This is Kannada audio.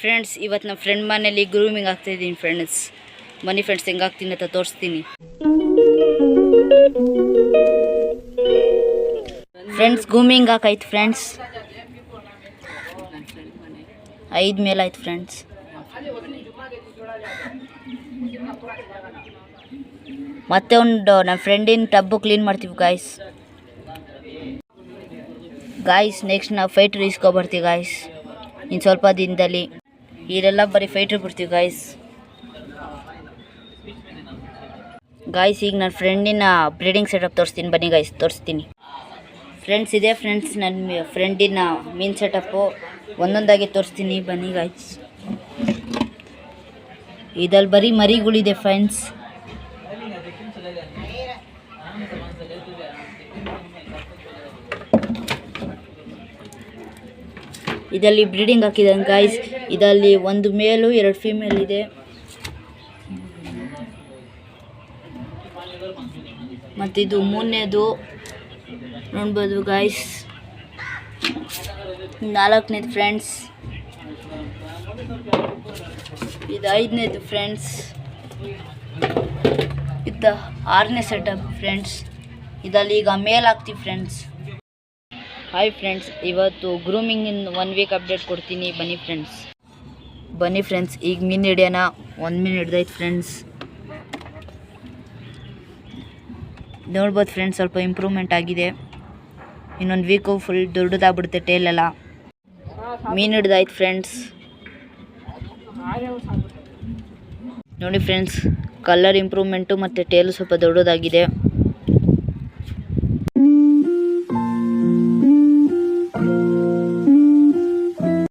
ಫ್ರೆಂಡ್ಸ್, ಇವತ್ತು ನಮ್ಮ ಫ್ರೆಂಡ್ ಮನೇಲಿ ಗ್ರೂಮಿಂಗ್ ಆಗ್ತಾಯಿದ್ದೀನಿ ಫ್ರೆಂಡ್ಸ್. ಬನ್ನಿ ಫ್ರೆಂಡ್ಸ್, ಹೆಂಗಾಗ್ತೀನಿ ಅಂತ ತೋರಿಸ್ತೀನಿ. Friends, grooming ಹಾಕಾಯ್ತು friends. 5 ಮೇಲೆ ಆಯ್ತು ಫ್ರೆಂಡ್ಸ್. ಮತ್ತೆ ಒಂದು ನಮ್ಮ ಫ್ರೆಂಡಿನ ಟಬ್ಬು ಕ್ಲೀನ್ ಮಾಡ್ತೀವಿ ಗಾಯ್ಸ್. ನೆಕ್ಸ್ಟ್ ನಾವು ಫೈಟ್ರ್ ಇಸ್ಕೊಬರ್ತೀವಿ ಗಾಯ್ಸ್. ಇನ್ನು ಸ್ವಲ್ಪ ದಿನದಲ್ಲಿ ಇದೆಲ್ಲ ಬರೀ ಫೈಟ್ರ್ ಬಿಡ್ತೀವಿ ಗಾಯ್ಸ್. ಈಗ ನನ್ನ ಫ್ರೆಂಡಿನ ಬ್ರೀಡಿಂಗ್ ಸೆಟಪ್ ತೋರಿಸ್ತೀನಿ. ಬನ್ನಿ ಗಾಯ್ಸ್, ತೋರಿಸ್ತೀನಿ ಫ್ರೆಂಡ್ಸ್. ಇದೆ ಫ್ರೆಂಡ್ಸ್ ನನ್ನ ಫ್ರೆಂಡಿನ ಮೀನ್ ಸೆಟಪ್ಪು. ಒಂದೊಂದಾಗಿ ತೋರಿಸ್ತೀನಿ ಬನ್ನಿ ಗಾಯ್ಸ್. ಇದಲ್ಲಿ ಬರೀ ಮರಿಗಳಿದೆ ಫ್ರೆಂಡ್ಸ್. ಇದರಲ್ಲಿ ಬ್ರೀಡಿಂಗ್ ಹಾಕಿದ್ದಾನೆ ಗಾಯ್ಸ್. ಇದರಲ್ಲಿ 1 ಮೇಲು 2 ಫೀಮೇಲ್ ಇದೆ. ಮತ್ತು ಇದು 3ನೇದು ನೋಡ್ಬೋದು ಗಾಯ್ಸ್. 4ನೇದು ಫ್ರೆಂಡ್ಸ್. ಇದು 5ನೇದು ಫ್ರೆಂಡ್ಸ್. ಇದು 6ನೇ ಸೆಟಪ್ ಫ್ರೆಂಡ್ಸ್. ಇದರಲ್ಲಿ ಈಗ ಮೇಲ್ ಹಾಕ್ತೀವಿ ಫ್ರೆಂಡ್ಸ್. ಹಾಯ್ ಫ್ರೆಂಡ್ಸ್, ಇವತ್ತು ಗ್ರೂಮಿಂಗಿನ 1 ವೀಕ್ ಅಪ್ಡೇಟ್ ಕೊಡ್ತೀನಿ. ಬನ್ನಿ ಫ್ರೆಂಡ್ಸ್. ಈಗ ಮೀನು ಹಿಡಿಯೋಣ. 1 ಮೀನು ಹಿಡ್ದೈತೆ ಫ್ರೆಂಡ್ಸ್. ನೋಡ್ಬೋದು ಫ್ರೆಂಡ್ಸ್, ಸ್ವಲ್ಪ ಇಂಪ್ರೂವ್ಮೆಂಟ್ ಆಗಿದೆ. ಇನ್ನೊಂದು ವೀಕು ಫುಲ್ ದೊಡ್ಡದಾಗ್ಬಿಡುತ್ತೆ ಟೇಲೆಲ್ಲ. ಮೀನು ಹಿಡ್ದಾಯ್ತು ಫ್ರೆಂಡ್ಸ್. ನೋಡಿ ಫ್ರೆಂಡ್ಸ್, ಕಲರ್ ಇಂಪ್ರೂವ್ಮೆಂಟು ಮತ್ತು ಟೇಲು ಸ್ವಲ್ಪ ದೊಡ್ಡದಾಗಿದೆ.